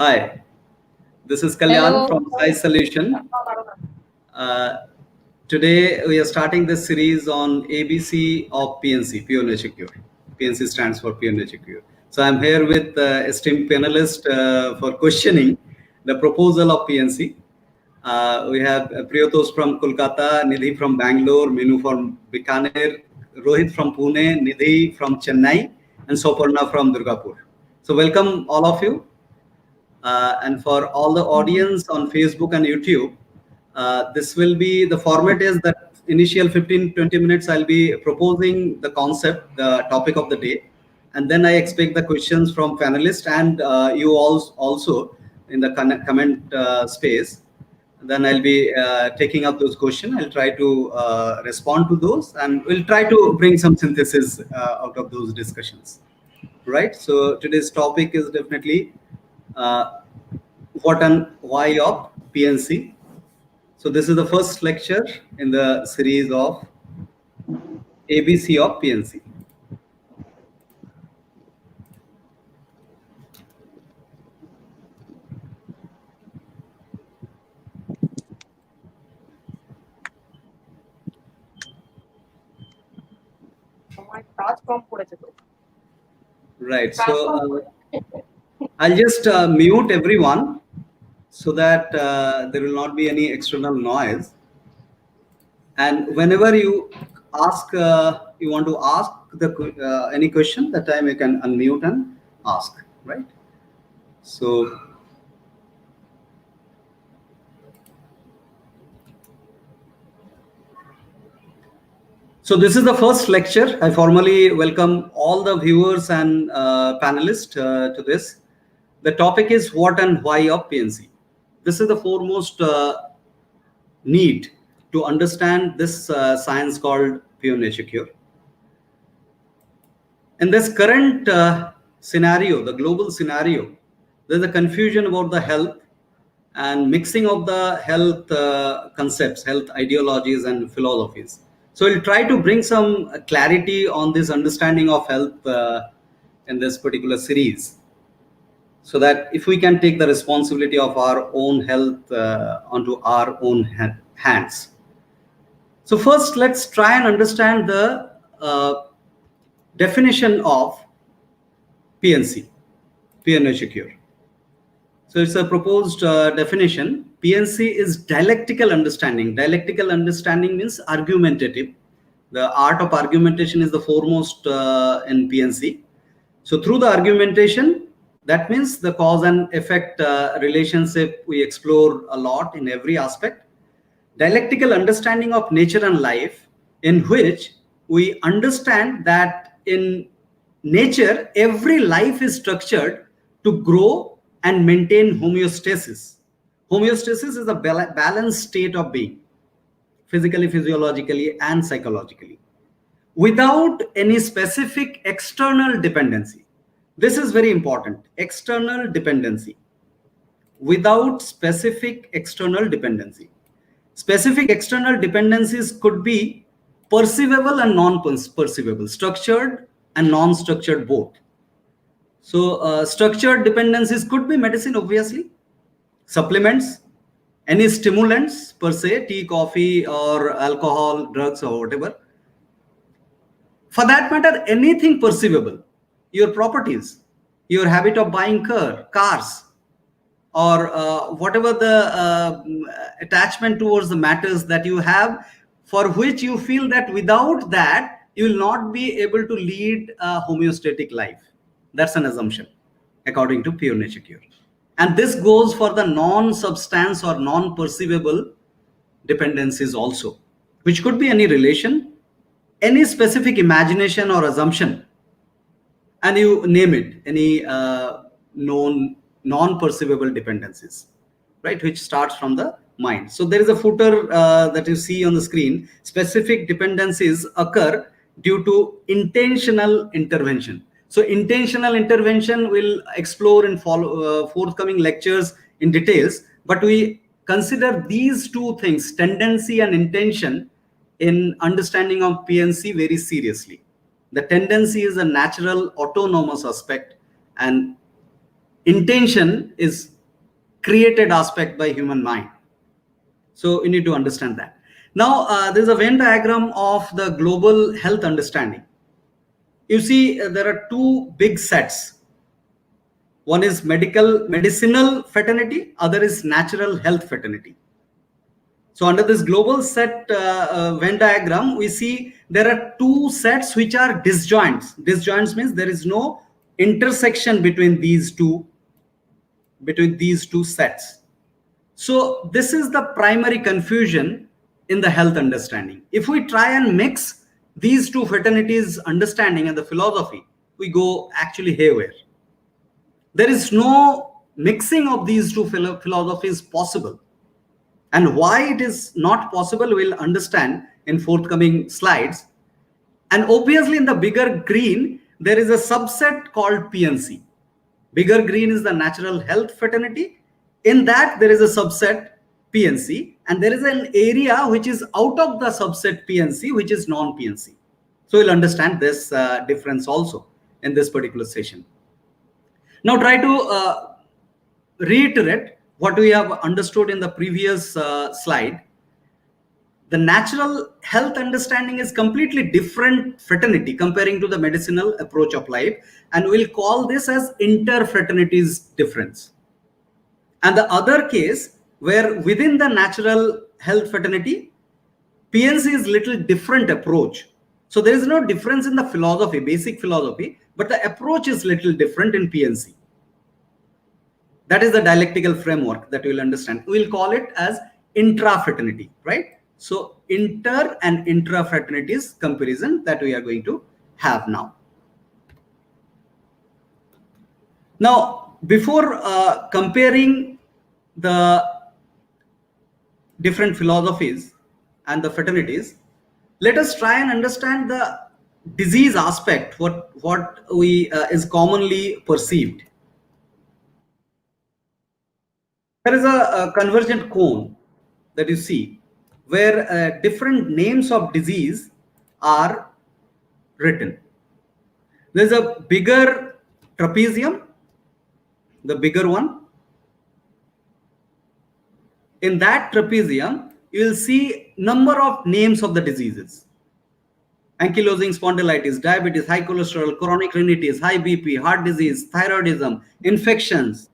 Hi, this is Kalyan Hello. from PSYsolution. Today we are starting this series on ABC of PNC, PUNE Secure. PNC stands for PUNE Secure. So I'm here with esteemed panelist for questioning the proposal of PNC. We have Priyatosh from KOLKATA, NIDHI from Bangalore, MEENU from BIKANER, ROHIT from PUNE, NIDHI from Chennai, and SOUPARNA from DURGAPUR. So welcome all of you. And for all the audience on Facebook and YouTube, this will be, the format is that initial 15-20 minutes I'll be proposing the concept, the topic of the day, and then I expect the questions from panelists and you all also in the comment space. Then I'll be taking up those questions. I'll try to respond to those, and we'll try to bring some synthesis out of those discussions. Right. So today's topic is definitely what and why of PNC. So this is the first lecture in the series of ABC of PNC. Right. So I'll just mute everyone so that there will not be any external noise. And whenever you ask, you want to ask any question, that time you can unmute and ask. Right. So. So this is the first lecture. I formally welcome all the viewers and panelists to this. The topic is what and why of PNC. This is the foremost need to understand this science called PUNE Secure. In this current scenario, the global scenario, there's a confusion about the health and mixing of the health concepts, health ideologies and philosophies. So we'll try to bring some clarity on this understanding of health in this particular series, so that if we can take the responsibility of our own health onto our own hands. So first, let's try and understand the definition of PNC, PUNE Secure. So it's a proposed definition. PNC is dialectical understanding. Dialectical understanding means argumentative. The art of argumentation is the foremost in PNC. So through the argumentation, that means the cause and effect relationship we explore a lot in every aspect. Dialectical understanding of nature and life, in which we understand that in nature, every life is structured to grow and maintain homeostasis. Homeostasis is a balanced state of being, physically, physiologically, and psychologically, without any specific external dependency. This is very important. External dependency. Without specific external dependency. Specific external dependencies could be perceivable and non-perceivable, structured and non-structured both. So structured dependencies could be medicine, obviously, supplements, any stimulants per se, tea, coffee, or alcohol, drugs, or whatever. For that matter, anything perceivable, your properties, your habit of buying cars, or whatever the attachment towards the matters that you have, for which you feel that without that, you will not be able to lead a homeostatic life. That's an assumption, according to PUNE Secure. And this goes for the non-substance or non-perceivable dependencies also, which could be any relation, any specific imagination or assumption, and you name it, any known non-perceivable dependencies, right, which starts from the mind. So there is a footer that you see on the screen. Specific dependencies occur due to intentional intervention. So intentional intervention we'll explore in forthcoming lectures in details, but we consider these two things, tendency and intention, in understanding of PNC very seriously. The tendency is a natural autonomous aspect, and intention is created aspect by human mind. So you need to understand that. Now, there's a Venn diagram of the global health understanding. You see, there are two big sets. One is medicinal fraternity, other is natural health fraternity. So under this global set Venn diagram, we see there are two sets which are disjoints. Disjoints means there is no intersection between these two sets. So this is the primary confusion in the health understanding. If we try and mix these two fraternities understanding and the philosophy, we go actually haywire. There is no mixing of these two philosophies possible. And why it is not possible, we'll understand in forthcoming slides. And obviously in the bigger green, there is a subset called PNC. Bigger green is the natural health fraternity. In that, there is a subset PNC, and there is an area which is out of the subset PNC, which is non-PNC. So you'll understand this difference also in this particular session. Now try to reiterate what we have understood in the previous slide. The natural health understanding is completely different fraternity comparing to the medicinal approach of life, and we'll call this as interfraternities difference. And the other case where within the natural health fraternity, PNC is little different approach. So there is no difference in the philosophy, basic philosophy, but the approach is little different in PNC. That is the dialectical framework that we'll understand. We'll call it as intrafraternity, right? So inter and intrafraternities comparison that we are going to have now. Now, before comparing the different philosophies and the fraternities, let us try and understand the disease aspect, what we is commonly perceived. There is a convergent cone that you see where different names of disease are written. There's a bigger trapezium, the bigger one. In that trapezium, you will see number of names of the diseases. Ankylosing spondylitis, diabetes, high cholesterol, chronic rhinitis, high BP, heart disease, thyroidism, infections,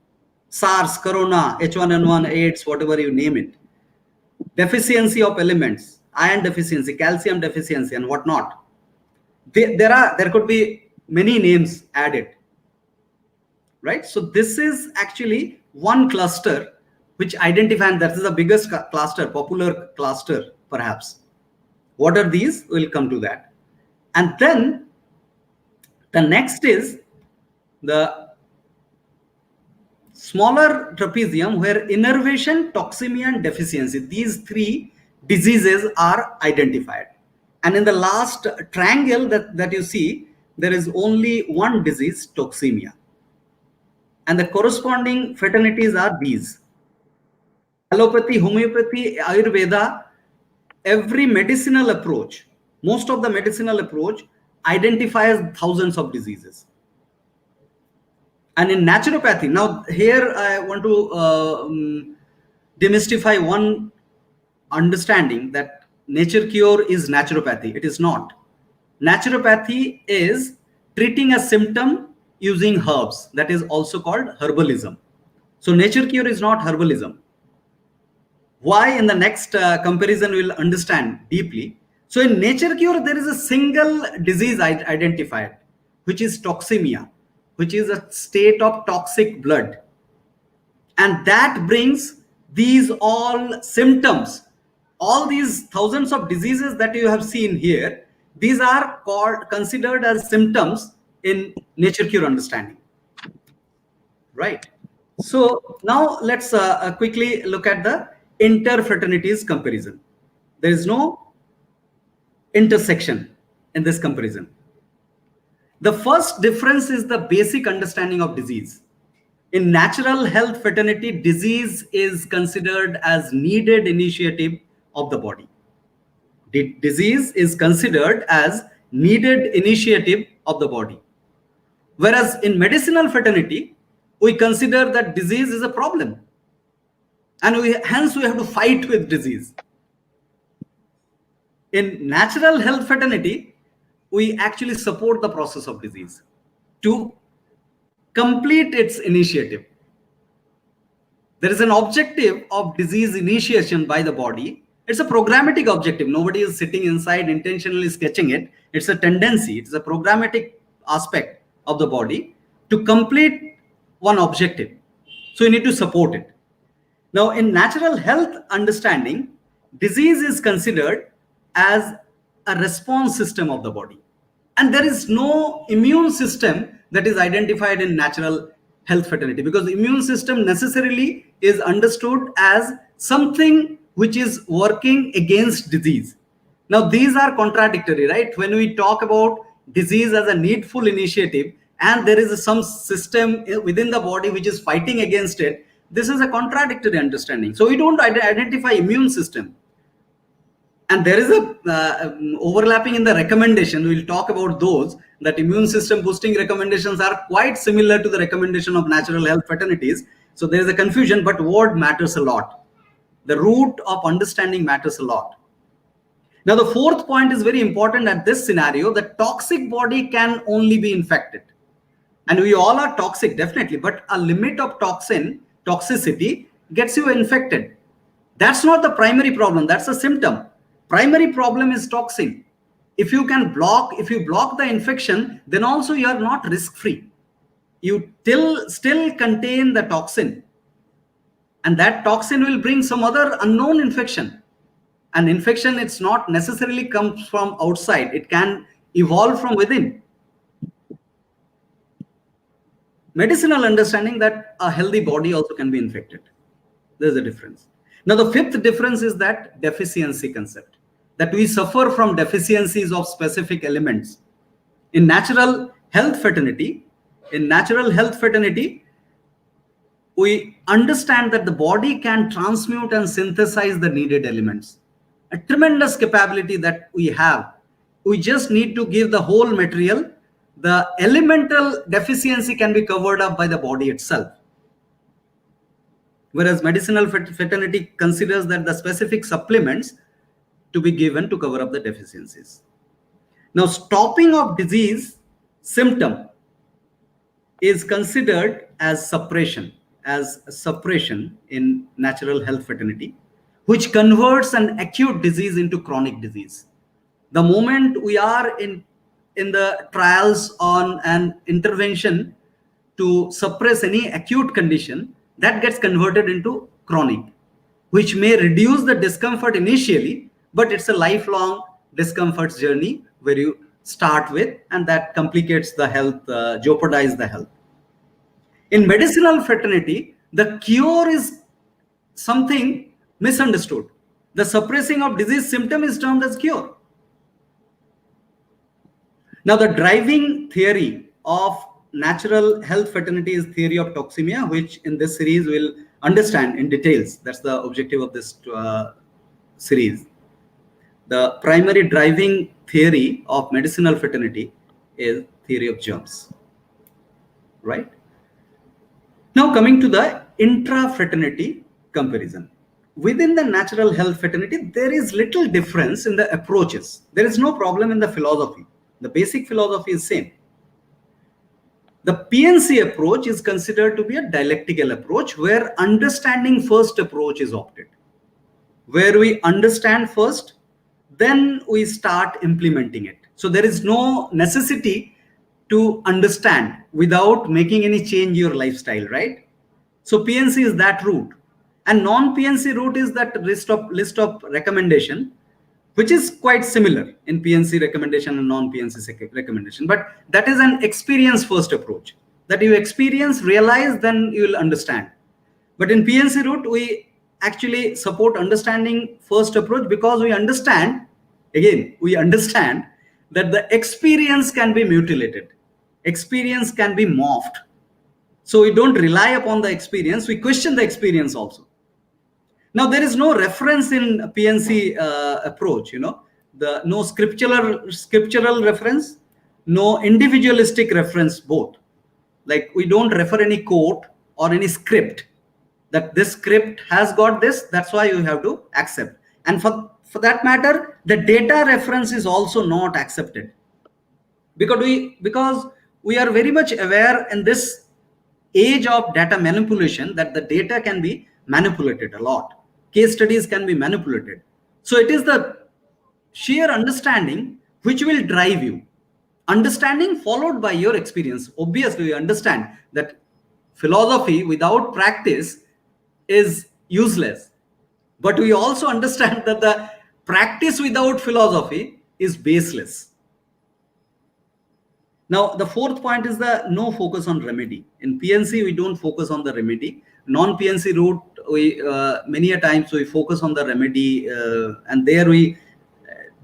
SARS, Corona, H1N1, AIDS, whatever you name it. Deficiency of elements, iron deficiency, calcium deficiency, and whatnot. There could be many names added, right? So this is actually one cluster which identifies, that is the biggest cluster, popular cluster perhaps. What are these? We'll come to that. And then the next is the smaller trapezium where innervation, toxemia, and deficiency, these three diseases are identified. And in the last triangle that you see, there is only one disease, toxemia. And the corresponding fraternities are these. Allopathy, homeopathy, Ayurveda, every medicinal approach, most of the medicinal approach identifies thousands of diseases. And in naturopathy, now here I want to demystify one understanding that nature cure is naturopathy. It is not. Naturopathy is treating a symptom using herbs. That is also called herbalism. So nature cure is not herbalism. Why? In the next comparison we'll understand deeply. So in nature cure, there is a single disease identified, which is toxemia, which is a state of toxic blood. And that brings these all symptoms, all these thousands of diseases that you have seen here, these are considered as symptoms in nature cure understanding, right? So now let's quickly look at the interfraternities comparison. There is no intersection in this comparison. The first difference is the basic understanding of disease. In natural health fraternity, disease is considered as needed initiative of the body. Disease is considered as needed initiative of the body. Whereas in medicinal fraternity, we consider that disease is a problem. And hence we have to fight with disease. In natural health fraternity, we actually support the process of disease to complete its initiative. There is an objective of disease initiation by the body. It's a programmatic objective. Nobody is sitting inside intentionally sketching it. It's a tendency. It's a programmatic aspect of the body to complete one objective. So you need to support it. Now, in natural health understanding, disease is considered as a response system of the body. And there is no immune system that is identified in natural health fraternity, because the immune system necessarily is understood as something which is working against disease. Now, these are contradictory, right? When we talk about disease as a needful initiative and there is some system within the body which is fighting against it, this is a contradictory understanding. So we don't identify immune system. And there is a overlapping in the recommendation. We'll talk about those, that immune system boosting recommendations are quite similar to the recommendation of natural health fraternities. So there is a confusion, but word matters a lot. The root of understanding matters a lot. Now, the fourth point is very important at this scenario. The toxic body can only be infected. And we all are toxic, definitely, but a limit of toxicity gets you infected. That's not the primary problem. That's a symptom. Primary problem is toxin. If you block the infection, then also you are not risk-free. You still contain the toxin. And that toxin will bring some other unknown infection. An infection, it's not necessarily comes from outside. It can evolve from within. Medicinal understanding that a healthy body also can be infected. There's a difference. Now, the fifth difference is that deficiency concept, that we suffer from deficiencies of specific elements. In natural health fraternity, we understand that the body can transmute and synthesize the needed elements. A tremendous capability that we have. We just need to give the whole material. The elemental deficiency can be covered up by the body itself. Whereas medicinal fraternity considers that the specific supplements to be given to cover up the deficiencies. Now, stopping of disease symptom is considered as suppression in natural health fraternity, which converts an acute disease into chronic disease. The moment we are in the trials on an intervention to suppress any acute condition, that gets converted into chronic, which may reduce the discomfort initially, but it's a lifelong discomfort journey where you start with, and that complicates the health, jeopardize the health. In medicinal fraternity, the cure is something misunderstood. The suppressing of disease symptom is termed as cure. Now, the driving theory of natural health fraternity is theory of toxemia, which in this series we'll understand in details. That's the objective of this series. The primary driving theory of medicinal fraternity is theory of germs, right? Now, coming to the intrafraternity comparison. Within the natural health fraternity, there is little difference in the approaches. There is no problem in the philosophy. The basic philosophy is same. The PNC approach is considered to be a dialectical approach where understanding first approach is opted. Where we understand first, then we start implementing it. So there is no necessity to understand without making any change in your lifestyle, right? So PNC is that route. And non-PNC route is that list of recommendation, which is quite similar in PNC recommendation and non-PNC recommendation. But that is an experience first approach. That you experience, realize, then you will understand. But in PNC route, we actually support understanding first approach because we understand that the experience can be mutilated. Experience can be morphed. So we don't rely upon the experience, we question the experience also. Now, there is no reference in PNC approach, no scriptural reference, no individualistic reference, both. Like we don't refer any quote or any script that this script has got this, that's why you have to accept. And for that matter, the data reference is also not accepted, because we are very much aware in this age of data manipulation that the data can be manipulated a lot. Case studies can be manipulated. So it is the sheer understanding which will drive you. Understanding followed by your experience. Obviously, you understand that philosophy without practice is useless. But we also understand that the practice without philosophy is baseless. Now, the fourth point is the no focus on remedy. In PNC, we don't focus on the remedy. Non-PNC route, we many a times we focus on the remedy, and there we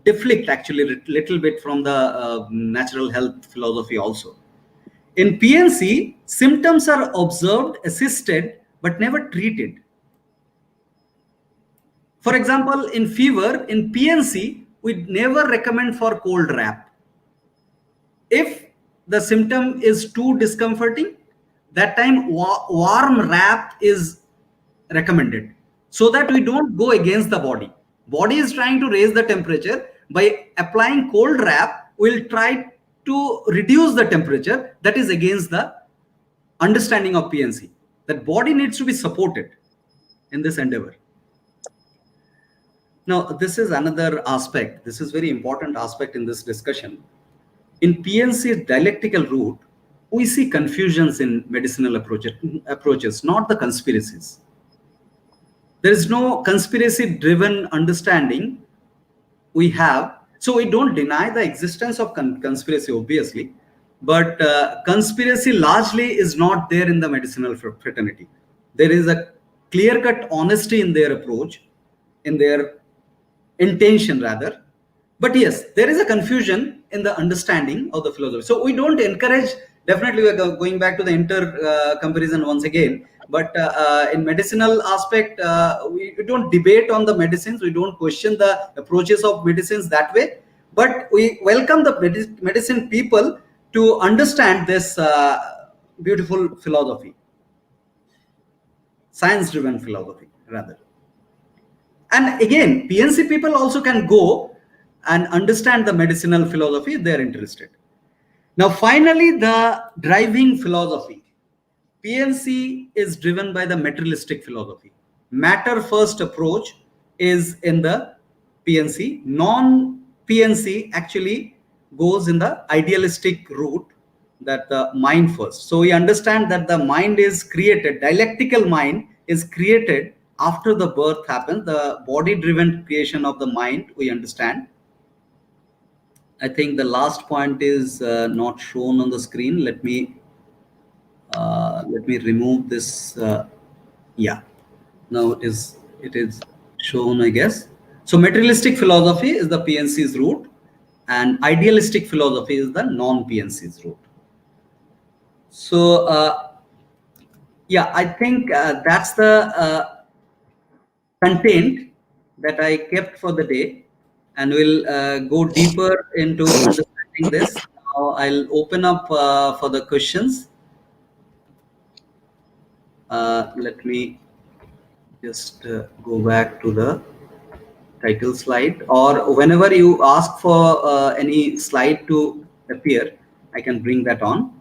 deflect actually a little bit from the natural health philosophy also. In PNC, symptoms are observed, assisted, but never treated. For example, in fever, in PNC, we never recommend for cold wrap. If the symptom is too discomforting, that time warm wrap is recommended, so that we don't go against the body. Body is trying to raise the temperature. By applying cold wrap, we'll try to reduce the temperature. That is against the understanding of PNC. That body needs to be supported in this endeavor. Now, this is another aspect. This is very important aspect in this discussion. In PNC's dialectical route, we see confusions in medicinal approaches, not the conspiracies. There is no conspiracy-driven understanding we have. So we don't deny the existence of conspiracy, obviously, but conspiracy largely is not there in the medicinal fraternity. There is a clear-cut honesty in their approach, in their intention rather. But yes, there is a confusion in the understanding of the philosophy. So we don't encourage, definitely we're going back to the comparison once again, but in medicinal aspect, we don't debate on the medicines, we don't question the approaches of medicines that way, but we welcome the medicine people to understand this beautiful philosophy, science-driven philosophy rather. And again, PNC people also can go and understand the medicinal philosophy if they are interested. Now, finally, the driving philosophy. PNC is driven by the materialistic philosophy. Matter first approach is in the PNC. Non-PNC actually goes in the idealistic route, that the mind first. So we understand that the mind is created, dialectical mind is created after the birth happens, the body-driven creation of the mind, we understand. I think the last point is not shown on the screen. Let me remove this. Yeah, now it is shown, I guess. So materialistic philosophy is the PNC's route, and idealistic philosophy is the non-PNC's route. So yeah, I think that's the content that I kept for the day, and we'll go deeper into understanding this. Now I'll open up for the questions. Let me just go back to the title slide, or whenever you ask for any slide to appear, I can bring that on.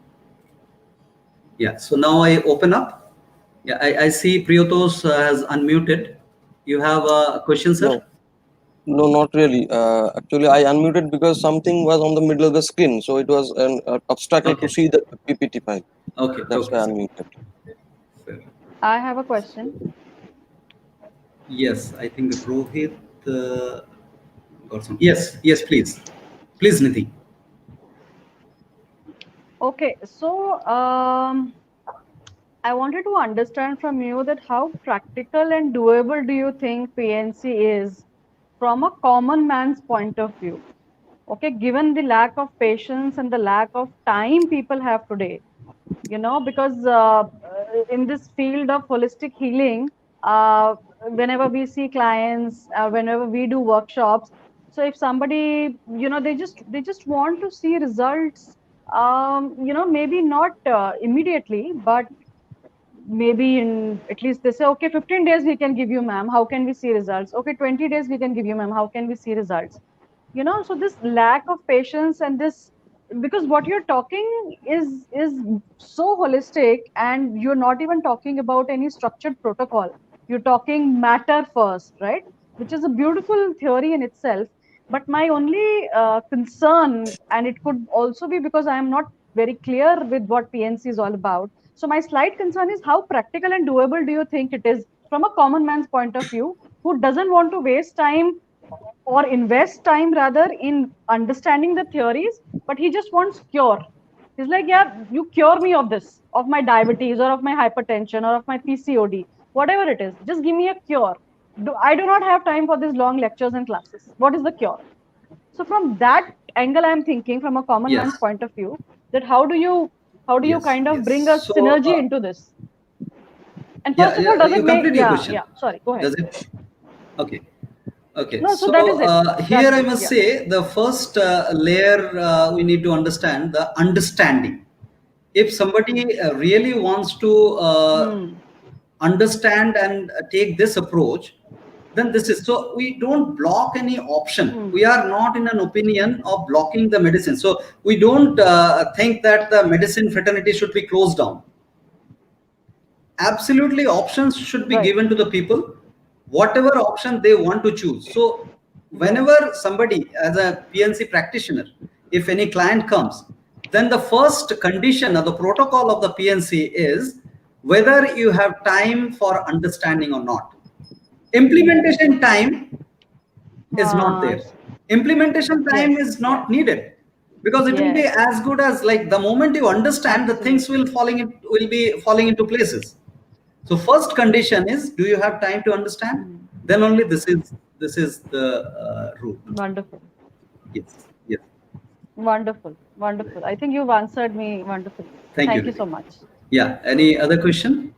Yeah, so now I open up. Yeah, I see Priyatosh has unmuted. You have a question, sir? No, not really. Actually, I unmuted because something was on the middle of the screen, so it was an obstacle to see the PPT file. Okay, that's why I unmuted. I have a question. Yes, I think Rohit got some. Yes, please, Nidhi. Okay, so I wanted to understand from you that how practical and doable do you think PNC is from a common man's point of view? Okay, given the lack of patience and the lack of time people have today, you know, because in this field of holistic healing, whenever we see clients, whenever we do workshops, so if somebody, you know, they just want to see results Maybe not immediately, but maybe in at least they say, okay, 15 days we can give you, ma'am. How can we see results? Okay, 20 days we can give you, ma'am. How can we see results? So this lack of patience and this, because what you're talking is so holistic, and you're not even talking about any structured protocol. You're talking matter first, right? Which is a beautiful theory in itself. But my only concern, and it could also be because I am not very clear with what PNC is all about. So my slight concern is how practical and doable do you think it is from a common man's point of view, who doesn't want to waste time or invest time rather in understanding the theories, but he just wants cure. He's like, yeah, you cure me of this, of my diabetes or of my hypertension or of my PCOD, whatever it is, just give me a cure. I do not have time for these long lectures and classes. What is the cure? So from that angle, I'm thinking from a common man's Yes. point of view, that how do you Yes, kind of yes. bring a So, synergy into this? And first of all, does you it make, complete your question. sorry, go ahead. Does it? Okay. Okay. No, so So that is it. here That's I it, must yeah. say the first layer we need to understand the understanding. If somebody really wants to understand and take this approach, then this is so we don't block any option. We are not in an opinion of blocking the medicine. So we don't think that the medicine fraternity should be closed down. Absolutely, options should be Right. given to the people, whatever option they want to choose. So whenever somebody as a PNC practitioner, if any client comes, then the first condition or the protocol of the PNC is whether you have time for understanding or not. Implementation time is not there. Implementation time Yes, is not needed, because it will be yes, as good as like the moment you understand, the things will be falling into places. So first condition is, do you have time to understand? Then only this is the route. Wonderful. Yes, yes. Wonderful. Wonderful. I think you've answered me wonderfully. Thank you, Thank you so Nidhi. much. Yeah. Any other question,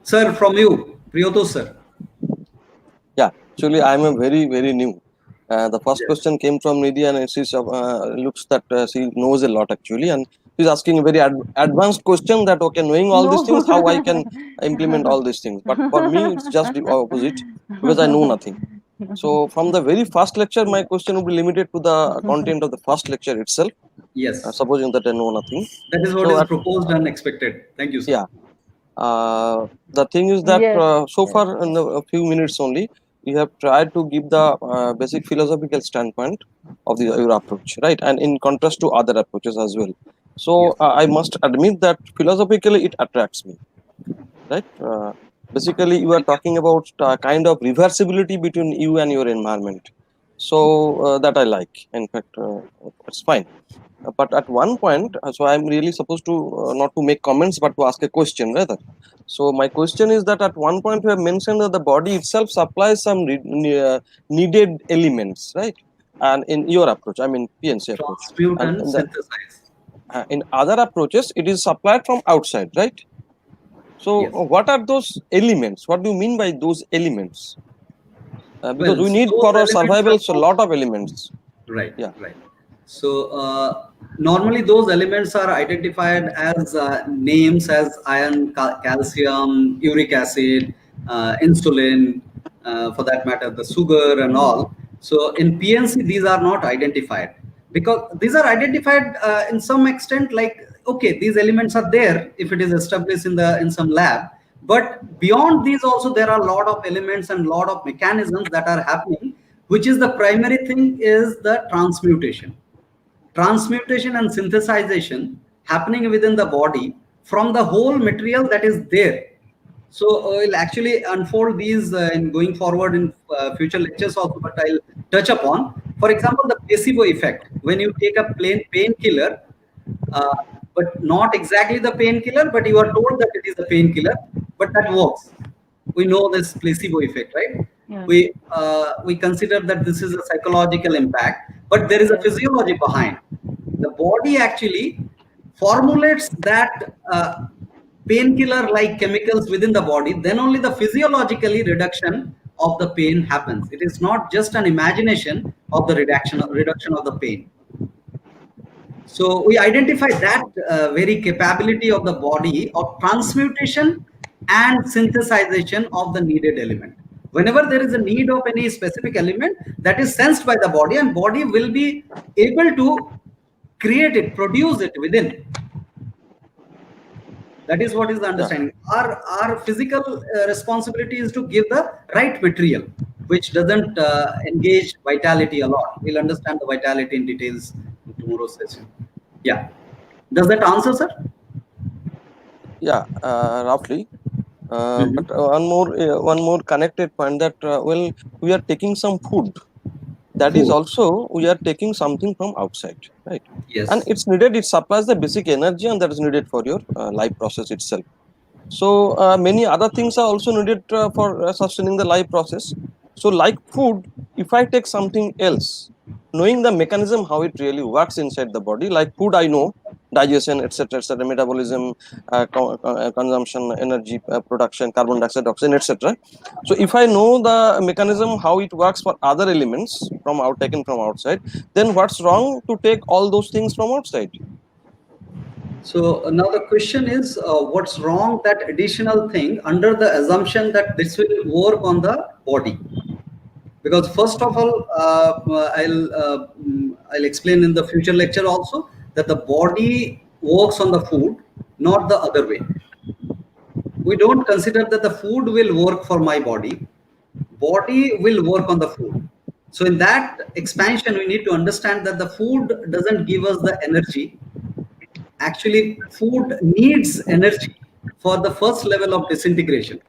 sir? From you, Priyatosh sir. Yeah, actually, I'm a very new. The first Yes. question came from Nidhi, and she looks that she knows a lot actually, and she's asking a very advanced question that okay, knowing all these things, how I can implement all these things. But for me, it's just the opposite, because I know nothing. So from the very first lecture, my question will be limited to the content of the first lecture itself. Yes. Supposing that I know nothing. That is what So is proposed and expected. Thank you, sir. yeah. The thing is that Yes, so yes, far in a few minutes only, you have tried to give the basic philosophical standpoint of your approach, right? And in contrast to other approaches as well. So Yes. I must admit that philosophically it attracts me, right? Basically, you are talking about kind of reversibility between you and your environment. So that I like. In fact, it's fine. But at one point, so I'm really supposed to not to make comments, but to ask a question rather. So my question is that at one point you have mentioned that the body itself supplies some needed elements, right? And in your approach, I mean PNC approach, Transmute and and synthesize. in other approaches, it is supplied from outside, right? So Yes. what are those elements? What do you mean by those elements? Because Well, we so need those for our elements survival are so a lot of elements. right, Yeah. right. So normally those elements are identified as names as iron, calcium, uric acid, insulin, for that matter, the sugar and all. So in PNC, these are not identified, because these are identified in some extent. Like, okay, these elements are there if it is established in some lab. But beyond these also, there are a lot of elements and lot of mechanisms that are happening, which is the primary thing is the transmutation and synthesization happening within the body from the whole material that is there. So we'll actually unfold these in going forward in future lectures also, but I'll touch upon, for example, the placebo effect. When you take a plain painkiller, uh, but not exactly the painkiller, but you are told that it is a painkiller, but that works. We know this placebo effect, right? yes, We consider that this is a psychological impact, but there is a yes, physiology behind. The body actually formulates that painkiller like chemicals within the body, then only the physiologically reduction of the pain happens. It is not just an imagination of the reduction of the pain. So we identify that very capability of the body of transmutation and synthesization of the needed element. Whenever there is a need of any specific element, that is sensed by the body, and body will be able to create it, produce it within. That is what is the understanding. Our physical responsibility is to give the right material, which doesn't engage vitality a lot. We'll understand the vitality in details in tomorrow's session. Yeah. Does that answer, sir? Yeah, roughly. But one more connected point that well, we are taking some food. That is also we are taking something from outside, right? Yes. And it's needed. It supplies the basic energy, and that is needed for your life process itself. So many other things are also needed for sustaining the life process. So like food, if I take something else, knowing the mechanism how it really works inside the body, like food I know, digestion, etc., metabolism, consumption, energy production, carbon dioxide, oxygen, etc. So if I know the mechanism how it works for other elements taken from outside, then what's wrong to take all those things from outside? So now the question is, what's wrong that additional thing under the assumption that this will work on the body? Because first of all, I'll explain in the future lecture also that the body works on the food, not the other way. We don't consider that the food will work for my body. Body will work on the food. So in that expansion, we need to understand that the food doesn't give us the energy. Actually, food needs energy for the first level of disintegration.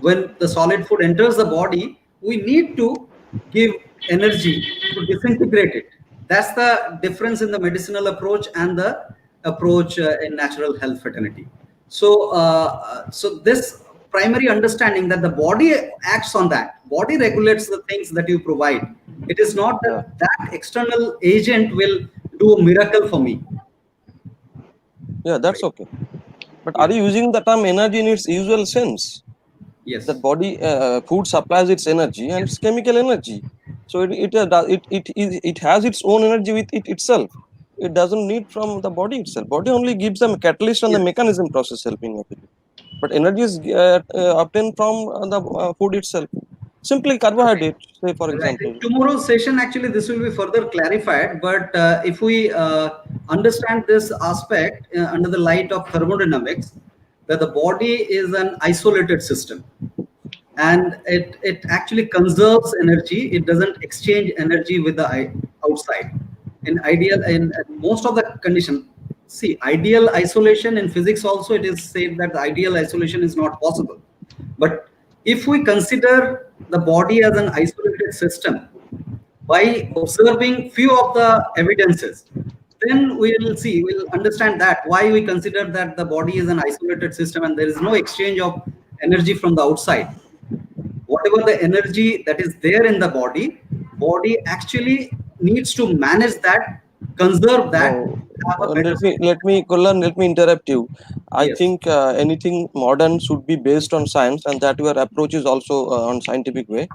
When the solid food enters the body, we need to give energy to disintegrate it. That's the difference in the medicinal approach and the approach in natural health fraternity. So, so this primary understanding that the body acts on that, body regulates the things that you provide. It is not that that external agent will do a miracle for me. Yeah, that's okay. But are you using the term energy in its usual sense? Yes. That body, food supplies its energy and it's chemical energy. So it has its own energy with it itself. It doesn't need from the body itself. Body only gives them a catalyst and the mechanism process helping of it. But energy is obtained from the food itself. Simply carbohydrate, say for example. In tomorrow's session, actually, this will be further clarified. But if we understand this aspect under the light of thermodynamics, that the body is an isolated system, and it actually conserves energy. It doesn't exchange energy with the outside. In most of the condition, see, ideal isolation in physics also, it is said that the ideal isolation is not possible. But if we consider the body as an isolated system by observing few of the evidences, then we'll understand that why we consider that the body is an isolated system and there is no exchange of energy from the outside. Whatever the energy that is there in the body actually needs to manage that, conserve that. Let me interrupt you. I think anything modern should be based on science, and that your approach is also on scientific way.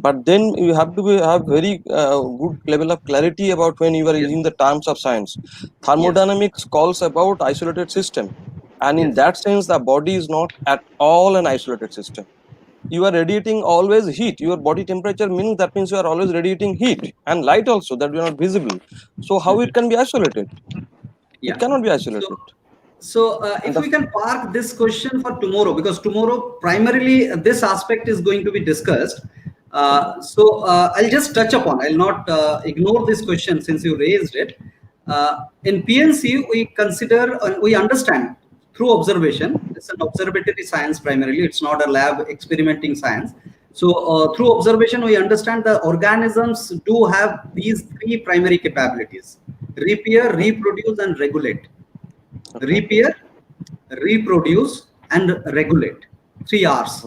But then you have to have very good level of clarity about when you are using the terms of science. Thermodynamics calls about isolated system, and in that sense, the body is not at all an isolated system. You are radiating always heat. Your body temperature means that means you are always radiating heat and light also that you are not visible. So how it can be isolated? It cannot be isolated. So if we can park this question for tomorrow, because tomorrow primarily this aspect is going to be discussed. So I'll just touch upon, I'll not ignore this question since you raised it. In PNC, we consider, we understand through observation. It's an observatory science primarily. It's not a lab experimenting science. So through observation, we understand the organisms do have these three primary capabilities: repair, reproduce, and regulate. Repair, reproduce, and regulate. 3 R's.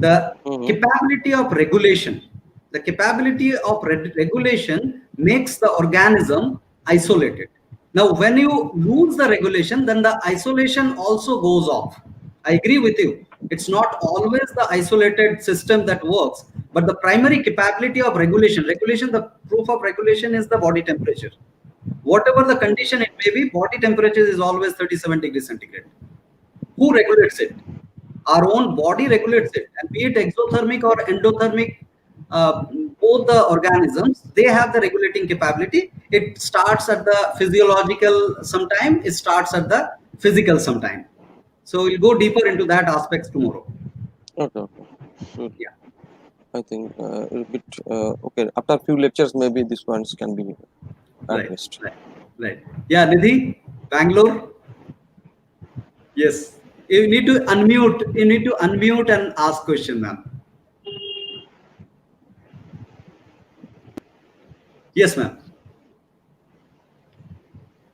The capability of regulation. The capability of regulation makes the organism isolated. Now, when you lose the regulation, then the isolation also goes off. I agree with you. It's not always the isolated system that works, but the primary capability of regulation. The proof of regulation is the body temperature. Whatever the condition it may be, body temperature is always 37 degrees centigrade. Who regulates it? Our own body regulates it, and be it exothermic or endothermic, both the organisms, they have the regulating capability. It starts at the physiological sometime, it starts at the physical sometime. So we'll go deeper into that aspects tomorrow. Okay. Sure. Yeah. I think a bit okay. After a few lectures, maybe these points can be addressed. Right. Yeah, Nidhi, Bangalore. Yes. You need to unmute. You need to unmute and ask question, ma'am. Yes, ma'am.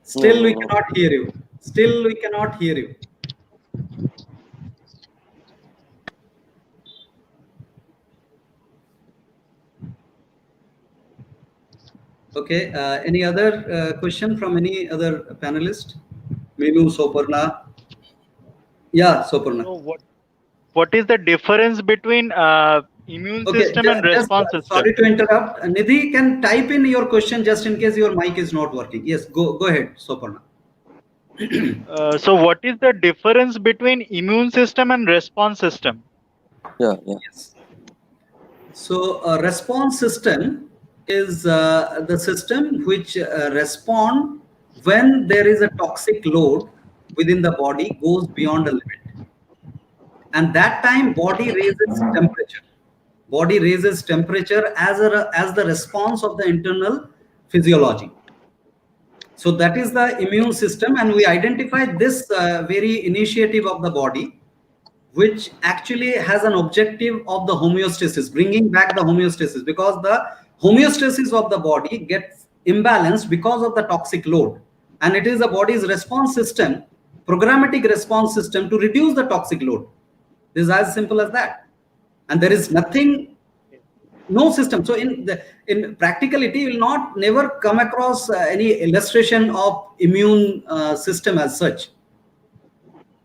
Still, we cannot hear you. Still, we cannot hear you. Okay. Any other question from any other panelist? MEENU, SOUPARNA. Yeah, SOUPARNA. So what is the difference between immune system and response system? Sorry to interrupt. Nidhi, can type in your question just in case your mic is not working. Yes, go ahead, SOUPARNA. So what is the difference between immune system and response system? Yeah. Yes. So a response system is the system which respond when there is a toxic load within the body goes beyond a limit. And that time body raises temperature. Body raises temperature as the response of the internal physiology. So that is the immune system, and we identify this very initiative of the body, which actually has an objective of the homeostasis, bringing back the homeostasis, because the homeostasis of the body gets imbalanced because of the toxic load. And it is the body's response system, programmatic response system, to reduce the toxic load. This is as simple as that. And there is nothing, no system. So in practicality, you will never come across any illustration of immune system as such.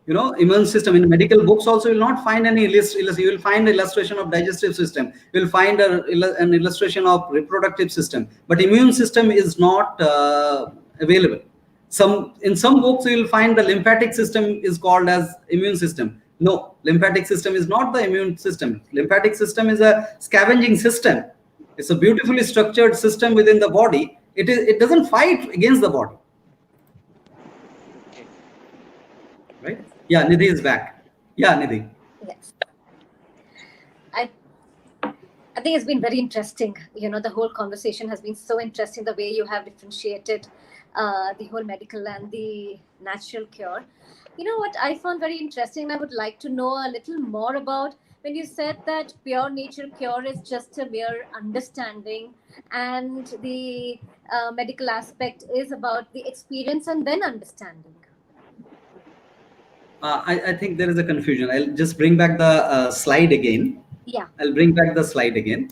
You know, immune system in medical books also you will not find any illustration. You will find illustration of digestive system. You will find an illustration of reproductive system. But immune system is not available. In some books you will find the lymphatic system is called as immune system. No, lymphatic system is not the immune system. Lymphatic system is a scavenging system. It's a beautifully structured system within the body. It doesn't fight against the body. Right? Yeah, Nidhi is back. Yeah, Nidhi. Yes. I think it's been very interesting. You know, the whole conversation has been so interesting, the way you have differentiated the whole medical and the natural cure. You know what I found very interesting, I would like to know a little more about when you said that pure nature cure is just a mere understanding, and the medical aspect is about the experience and then understanding. I think there is a confusion. I'll just bring back the slide again. Yeah. I'll bring back the slide again.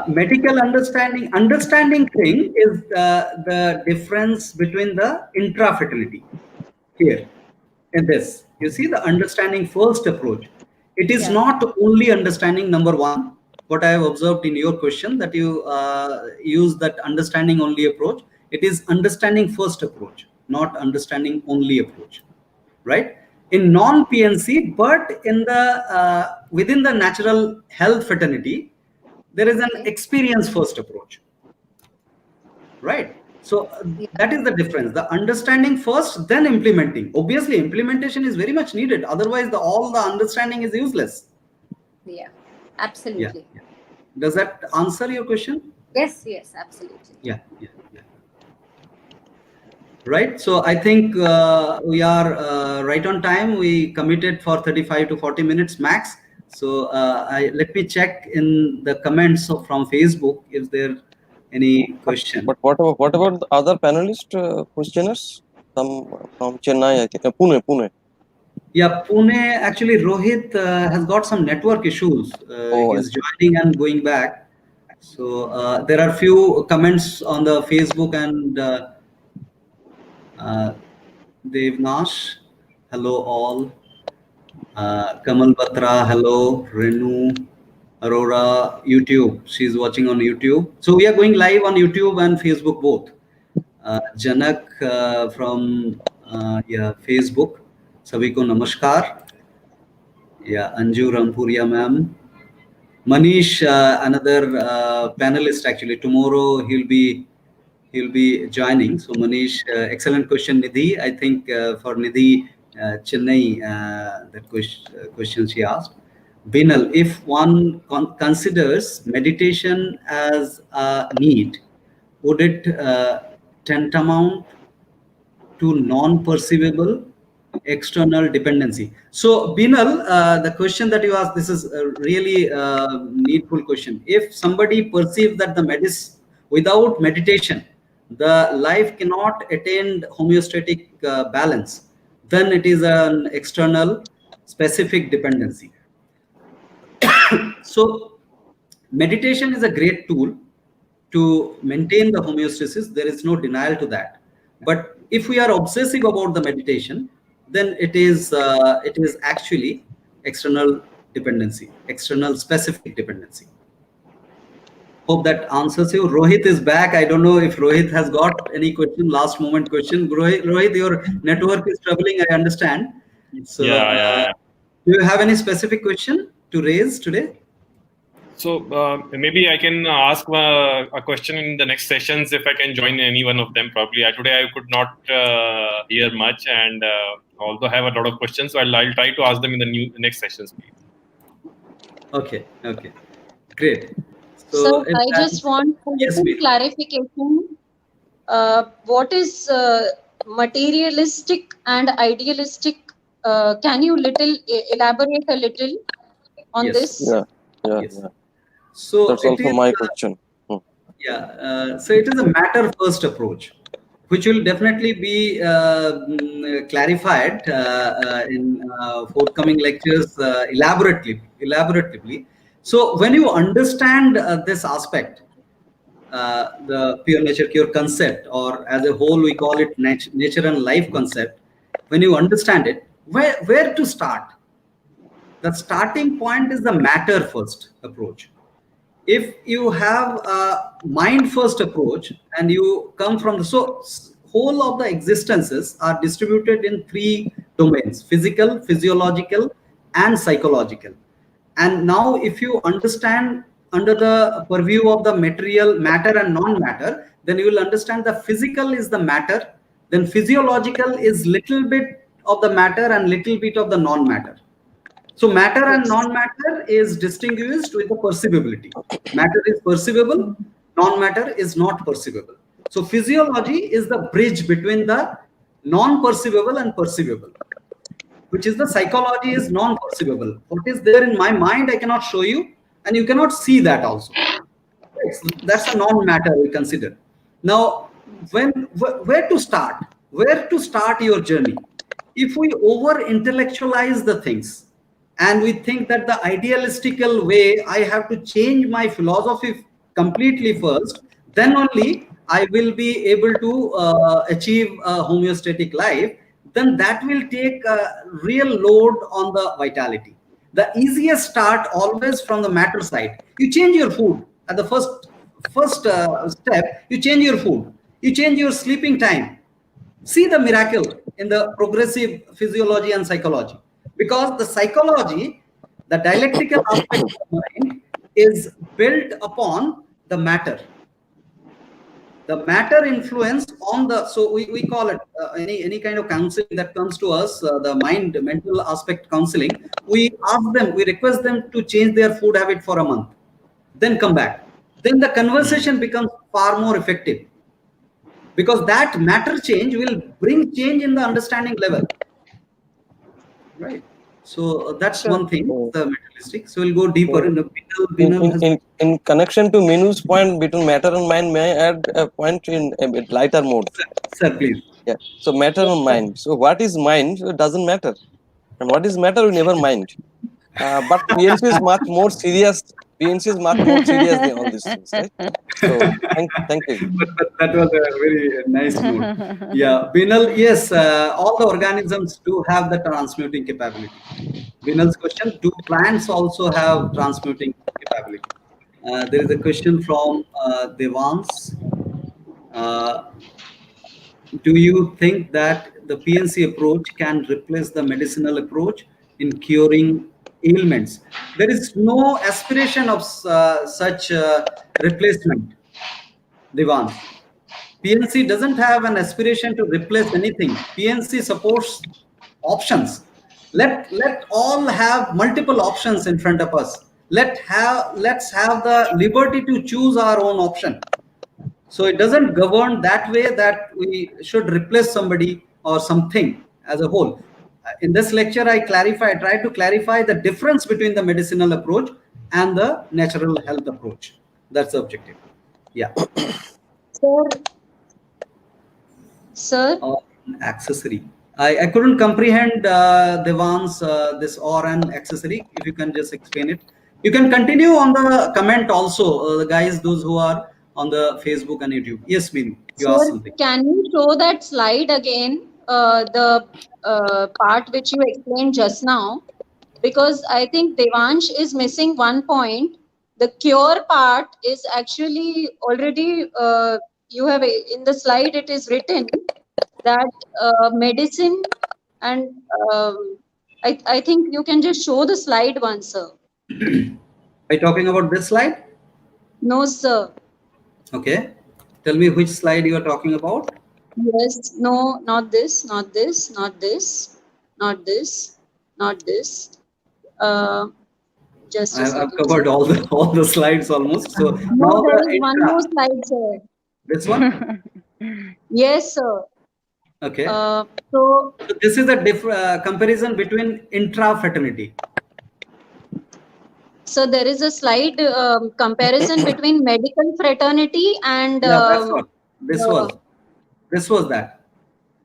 Medical understanding thing is the difference between the intrafraternity. Here, in this, you see the understanding first approach. It is not only understanding number one, what I have observed in your question, that you use that understanding only approach. It is understanding first approach, not understanding only approach, right? In non-PNC, but in the within the natural health fraternity, there is an experience first approach, right? So that is the difference. The understanding first, then implementing. Obviously, implementation is very much needed. Otherwise, all the understanding is useless. Yeah, absolutely. Yeah. Does that answer your question? Yes, absolutely. Yeah. Right. So I think we are right on time. We committed for 35 to 40 minutes max. So let me check in the comments from Facebook if there any question. But what about the other panelist questioners? Some from Chennai, I think. Pune. Yeah, Pune. Actually, Rohit has got some network issues. He's joining and going back. So there are few comments on the Facebook and Devnash. Hello all. Kamal Batra. Hello. Renu. Aurora, YouTube. She's watching on YouTube. So we are going live on YouTube and Facebook both. Janak from Facebook. Sabhi ko namaskar. Yeah, Anju Rampuria ma'am. Manish, another panelist actually. Tomorrow he'll be joining. So Manish, excellent question, Nidhi. I think for Nidhi, Chennai, that question she asked. Binal, if one considers meditation as a need, would it tantamount to non-perceivable external dependency? So Binal, the question that you asked, this is a really needful question. If somebody perceives that without meditation, the life cannot attain homeostatic balance, then it is an external specific dependency. So meditation is a great tool to maintain the homeostasis. There is no denial to that. But if we are obsessive about the meditation, then it is actually external dependency, external specific dependency. Hope that answers you. Rohit is back. I don't know if Rohit has got any question, last moment question. Rohit, your network is troubling, I understand. So Yeah. Do you have any specific question to raise today? So maybe I can ask a question in the next sessions if I can join any one of them. Probably today I could not hear much, and although I have a lot of questions, so I'll try to ask them in the next sessions, please. Okay, great. So I just want a little clarification. What is materialistic and idealistic? Can you elaborate a little on this? Yeah. So that's also my question. So it is a matter first approach, which will definitely be clarified in forthcoming lectures elaboratively. So when you understand this aspect, the pure nature cure concept, or as a whole we call it nature and life concept, when you understand it, where to start? The starting point is the matter first approach. If you have a mind first approach and you come from whole of the existences are distributed in 3 domains: physical, physiological, and psychological. And now if you understand under the purview of the material, matter and non-matter, then you will understand the physical is the matter, then physiological is little bit of the matter and little bit of the non-matter. So matter and non-matter is distinguished with the perceivability. Matter is perceivable, non-matter is not perceivable. So physiology is the bridge between the non-perceivable and perceivable, which is the psychology is non-perceivable. What is there in my mind, I cannot show you, and you cannot see that also. That's a non-matter we consider. Now, where to start? Where to start your journey? If we over-intellectualize the things, and we think that the idealistical way, I have to change my philosophy completely first, then only I will be able to achieve a homeostatic life, then that will take a real load on the vitality. The easiest start always from the matter side. You change your food at the first step. You change your food. You change your sleeping time. See the miracle in the progressive physiology and psychology. Because the psychology, the dialectical aspect of the mind, is built upon the matter. The matter influence on the, so we call it any kind of counseling that comes to us, the mental aspect counseling, we ask them, we request them to change their food habit for a month, then come back. Then the conversation becomes far more effective. Because that matter change will bring change in the understanding level. Right. So that's one thing, the materialistic. So we'll go deeper in the in connection to MEENU's point between matter and mind, may I add a point in a bit lighter mode? Sir, please. Yeah. So matter and mind. So what is mind? It doesn't matter. And what is matter? We never mind. But PNC is much more serious. PNC is much more serious than all these things, right? So thank you. That was a very nice note. Yeah, Binal, yes, all the organisms do have the transmuting capability. Vinal's question, do plants also have transmuting capability? There is a question from Devans. Do you think that the PNC approach can replace the medicinal approach in curing ailments? There is no aspiration of such replacement, Devans. PNC doesn't have an aspiration to replace anything. PNC supports options. Let all have multiple options in front of us. Let's have the liberty to choose our own option. So it doesn't govern that way that we should replace somebody or something as a whole. In this lecture, I tried to clarify the difference between the medicinal approach and the natural health approach. That's the objective. Yeah. Sir? Accessory. I couldn't comprehend Devans, this or an accessory. If you can just explain it. You can continue on the comment also, the guys, those who are on the Facebook and YouTube. Yes, Meenu, you asked something. Can you show that slide again, the part which you explained just now? Because I think Devansh is missing one point. The cure part is actually already, you have in the slide it is written that medicine and I think you can just show the slide once, sir. Are you talking about this slide? No, sir. Okay. Tell me which slide you are talking about. Yes, no, not this, not this, not this, not this, not this. Just a I've covered all the slides almost. So no, now there is one more slide, sir. This one? Yes, sir. Okay. So this is a comparison between intrafraternity. So there is a slide comparison between medical fraternity and that's what this was that.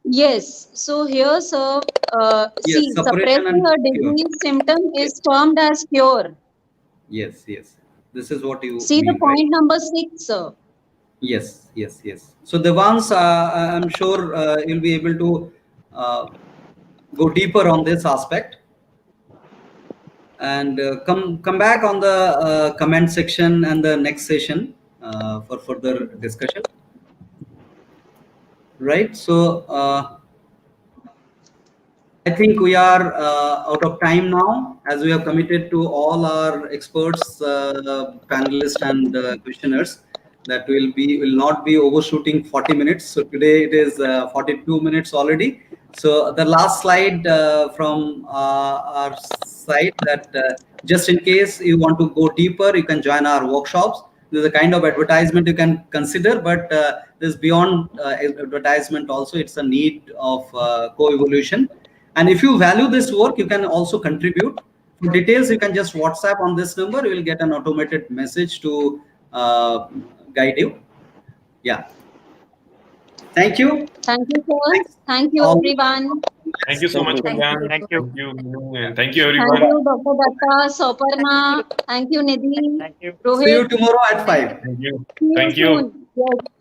Yes. So here, sir, Yes, see, suppressing a disease symptom is termed as cure. Yes, yes. This is what you see mean, the point number 6, sir. Yes, yes, yes. So the ones I'm sure you'll be able to go deeper on this aspect. And come back on the comment section and the next session for further discussion. Right. So I think we are out of time now, as we have committed to all our experts, panelists, and questioners that will not be overshooting 40 minutes. So today it is 42 minutes already. So the last slide from our site, that just in case you want to go deeper, you can join our workshops. There's a kind of advertisement you can consider, but there's beyond advertisement also. It's a need of co-evolution. And if you value this work, you can also contribute. For details, you can just WhatsApp on this number. You will get an automated message to guide you. Yeah. Thank you. Thank you, sir. Thank you, everyone. Thank you so much, Kalyan. Thank you. And thank you, everyone. Thank you, Dr. Datta, SOUPARNA. Thank you, Nidhi. Thank you. Rohit. See you tomorrow at 5. Thank you. See Thank you. soon. Yes.